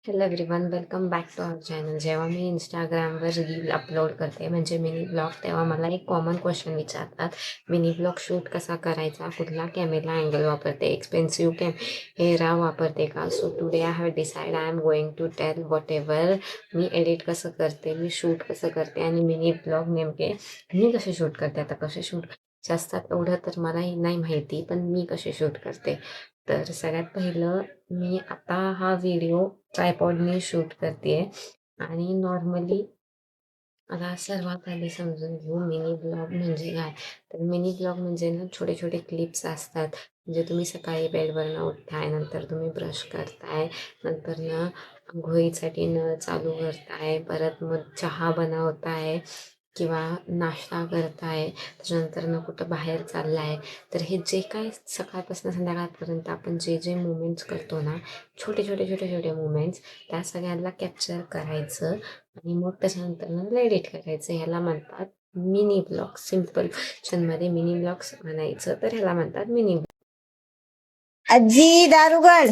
Hello everyone, welcome back to our channel. जेव्हा मी इंस्टाग्रामवर रील अपलोड करते म्हणजे मिनी ब्लॉग, तेव्हा मला एक कॉमन क्वेश्चन विचारतात, मिनी ब्लॉग शूट कसा करायचा, कुठला कॅमेरा अँगल वापरते, एक्सपेन्सिव्ह कॅमेरा वापरते का. So today I have decide I am going to tell whatever मी एडिट कसं करते, मी शूट कसं करते आणि मिनी ब्लॉग नेमके मी कसे शूट करते. आता कसे शूट असतात एवढं तर मलाही नाही माहिती, पण मी कसे शूट करते. तर सगळ्यात पहिलं, मी आता हा व्हिडिओ ट्रायपॉडने शूट करते आणि नॉर्मली आता सर्वात आधी समजून घेऊ मिनी ब्लॉग म्हणजे काय. तर मिनी ब्लॉग म्हणजे ना छोटे छोटे क्लिप्स असतात. म्हणजे तुम्ही सकाळी बेडवरनं उठताय, नंतर तुम्ही ब्रश करताय, नंतर ना आंघोळीसाठी नळ चालू करताय, परत मग चहा बनवताय किंवा नाश्ता करताय, त्याच्यानंतर ना कुठं बाहेर चाललाय. तर हे जे काय सकाळपासून संध्याकाळपर्यंत आपण जे जे मुवमेंट्स करतो ना, छोटे छोटे छोटे छोटे मुवमेंट्स, त्या सगळ्यांना कॅप्चर करायचं आणि मग त्याच्यानंतर ना एडिट करायचं. ह्याला म्हणतात मिनी ब्लॉग. सिम्पल मध्ये मिनी ब्लॉग्स म्हणायचं तर ह्याला म्हणतात मिनी. आजी दारुगड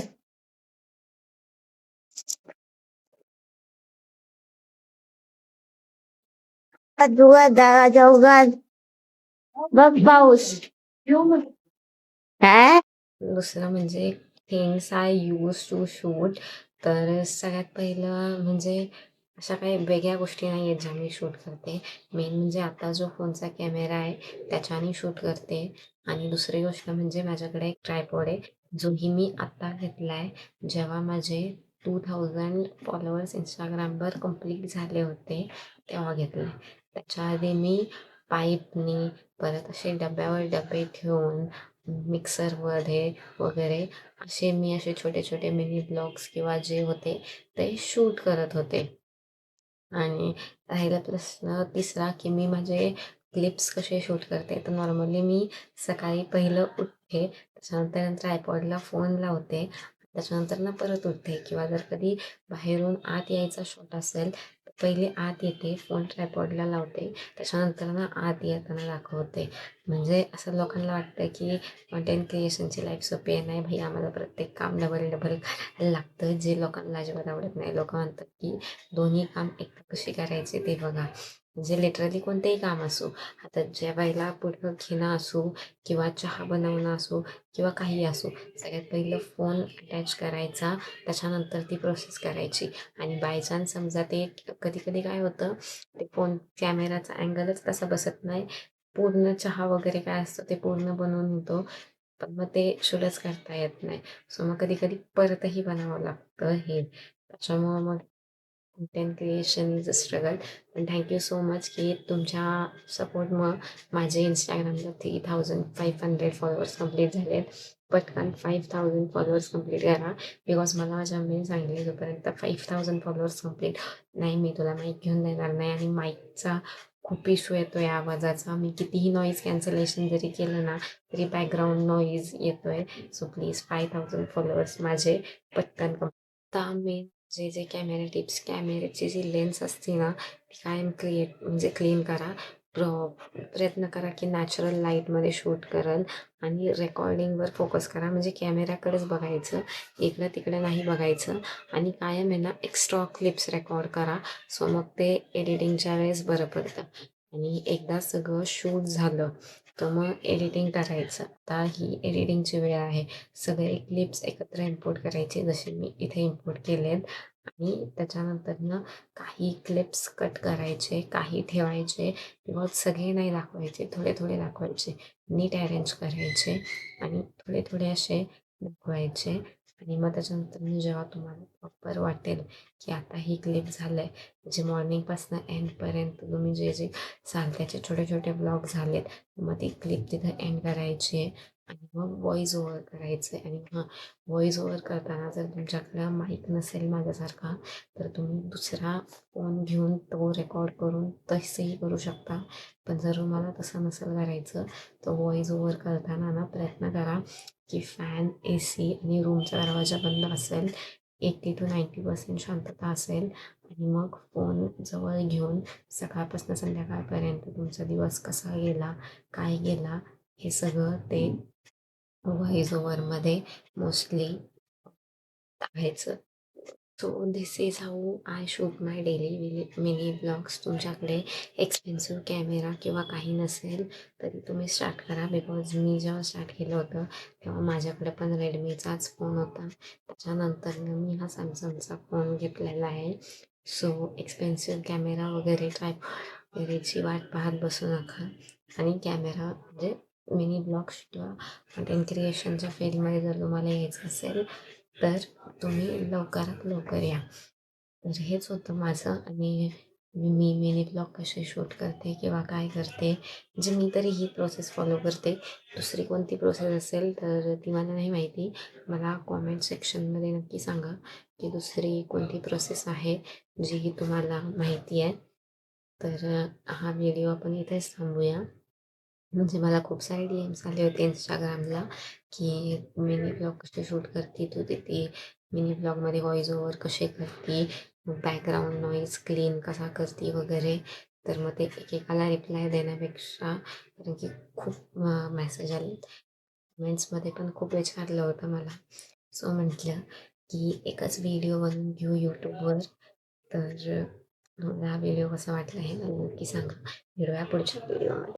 धुवा दाराच्या उघड बघ पाऊस काय दुसरं म्हणजे things I use to shoot. तर सगळ्यात पहिलं म्हणजे अशा काही वेगळ्या गोष्टी नाही आहेत ज्या मी शूट करते. मेन म्हणजे आता जो फोनचा कॅमेरा आहे त्याच्याने शूट करते. आणि दुसरी गोष्ट म्हणजे माझ्याकडे एक ट्रायपॉड आहे, जोही मी आत्ता घेतला आहे जेव्हा माझे 2000 फॉलोअर्स इंस्टाग्रामवर कंप्लीट झाले होते तेव्हा घेतला आहे. त्याच्या आधी मी पाईपनी, परत असे डब्यावर डबे ठेवून मिक्सरमध्ये वगैरे असे छोटे छोटे मिनी ब्लॉग्स किंवा जे होते ते शूट करत होते. आणि राहिला प्रश्न तिसरा, की मी माझे क्लिप्स कसे शूट करते. तर नॉर्मली मी सकाळी पहिलं उठते, त्याच्यानंतर ट्रायपॉडला फोन लावते, त्याच्यानंतर ना परत उठते. किंवा जर कधी बाहेरून आत यायचा शूट असेल तर पहिले आत येते, फोन ट्रायपॉडला लावते, त्याच्यानंतर ना आत येताना दाखवते. म्हणजे असं लोकांना वाटतं की कंटेंट क्रिएशनची लाईफ सोपी आहे. नाही भाई, आम्हाला प्रत्येक काम डबल डबल करायला लागतं, जे लोकांना अजिबात आवडत नाही. लोक म्हणतात की दोन्ही काम एकदा कशी करायचे ते बघा. म्हणजे लिटरली कोणतेही काम असो, आता जेवायला पुढं घेणं असो किंवा चहा बनवणं असो किंवा काही असो, सगळ्यात पहिलं फोन अटॅच करायचा, त्याच्यानंतर ती प्रोसेस करायची. आणि बाय चान्स समजा ते कधी कधी काय होतं, ते फोन कॅमेराचा अँगलच तसा बसत नाही, पूर्ण चहा वगैरे काय असतं ते पूर्ण बनवून होतो, पण मग ते शूटच करता येत नाही. सो मग कधी कधी परतही बनावं लागतं हे. त्याच्यामुळं मग content creation is a struggle. पण थँक्यू सो मच की तुमच्या सपोर्टमुळं माझे इंस्टाग्रामला 3500 फॉलोअर्स कंप्लीट झाले आहेत. पटकन 5000 फॉलोअर्स कंप्लीट करा. बिकॉज मला माझ्या मम्मीने सांगितले, जोपर्यंत 5000 फॉलोअर्स कंप्लीट नाही मी तुला माईक घेऊन देणार नाही. आणि माईकचा खूप इश्यू येतो आहे आवाजाचा. मी कितीही नॉईज कॅन्सलेशन जरी केलं ना तरी बॅकग्राऊंड नॉईज येतो आहे. सो प्लीज 5000 फॉलोअर्स माझे पटकन आता मी जे जे कॅमेरा टिप्स, कॅमेऱ्याची जी लेन्स असते ना ती कायम म्हणजे क्लीन करा. प्रयत्न करा की नॅचरल लाईटमध्ये शूट कराल आणि रेकॉर्डिंगवर फोकस करा. म्हणजे कॅमेऱ्याकडेच बघायचं, इकडं तिकडे नाही बघायचं. आणि कायम आहे ना एक्स्ट्रा क्लिप्स रेकॉर्ड करा. सो मग ते एडिटिंगच्या वेळेस बरं पडतं. आणि एकदा सगळं शूट झालं तर मग एडिटिंग करायचं. आता ही एडिटिंगची वेळ आहे. सगळे क्लिप्स एकत्र इम्पोर्ट करायचे, जसे मी इथे इम्पोर्ट केलेत. आणि त्याच्यानंतर ना काही क्लिप्स कट करायचे, काही ठेवायचे किंवा सगळे नाही दाखवायचे, थोडे थोडे दाखवायचे, नीट अरेंज करायचे आणि थोडे थोडे असे दाखवायचे. आणि मग त्याच्यानंतर मी जेव्हा तुम्हाला प्रॉपर वाटेल की आता ही क्लिप झालं आहे, म्हणजे मॉर्निंगपासून एंडपर्यंत तुम्ही जे जे त्याचे छोटे छोटे ब्लॉग झालेत, मग ती क्लिप तिथं एंड करायची आणि मग व्हॉईस ओव्हर करायचं. आणि व्हॉईस ओव्हर करताना जर तुमच्याकडं माईक नसेल माझ्यासारखा, तर तुम्ही दुसरा फोन घेऊन तो रेकॉर्ड करून तसंही करू शकता. पण जर तुम्हाला तसं नसेल करायचं तर व्हॉईस ओव्हर करताना ना प्रयत्न करा की फॅन, ए सी आणि रूमचा दरवाजा बंद असेल, 80 to 90% शांतता असेल. आणि मग फोन जवळ घेऊन सकाळपासून संध्याकाळपर्यंत तुमचा दिवस कसा गेला, काय गेला, हे सगळं ते व्हॉईस ओव्हरमध्ये मोस्टली टाकायचं. So this is how I shoot my daily mini blogs. तुमच्याकडे एक्सपेन्सिव्ह कॅमेरा किंवा काही नसेल तरी तुम्ही स्टार्ट करा. बिकॉज मी जेव्हा स्टार्ट केलं होतं तेव्हा माझ्याकडे पण रेडमीचाच फोन होता. त्याच्यानंतर मी हा सॅमसंगचा फोन घेतलेला आहे. सो एक्सपेन्सिव्ह कॅमेरा वगैरे वगैरेची वाट पाहत बसू नका. आणि कॅमेरा म्हणजे मिनी ब्लॉग्स किंवा कंटेंट क्रिएशनच्या फील्डमध्ये जर तुम्हाला यायचं असेल तर तुम्ही लवकरात लवकर या. तर हेच होतं माझं. आणि मी मिनी ब्लॉग कसे शूट करते किंवा काय करते, म्हणजे मी तरी ही प्रोसेस फॉलो करते. दुसरी कोणती प्रोसेस असेल तर ती मला नाही माहिती. मला कॉमेंट सेक्शनमध्ये नक्की सांगा की दुसरी कोणती प्रोसेस आहे जी तुम्हाला माहिती आहे. तर हा व्हिडिओ आपण इथेच थांबूया. म्हणजे मला खूप सारे DMs आले होते इंस्टाग्रामला की मिनी ब्लॉग कसे शूट करते तू, तिथे मिनी ब्लॉगमध्ये व्हॉइस ओव्हर कसे करते, बॅकग्राऊंड नॉईज क्लीन कसा करते वगैरे. तर मग ते एकेकाला रिप्लाय देण्यापेक्षा, कारण की खूप मेसेज आले, कमेंट्समध्ये पण खूप विचारलं होतं मला. सो म्हटलं की एकच व्हिडिओ बनवून घेऊ यूट्यूबवर. तर तुम्हाला हा व्हिडिओ कसा वाटला हे मला नक्की सांगा. भेटूया पुढच्या व्हिडिओमध्ये.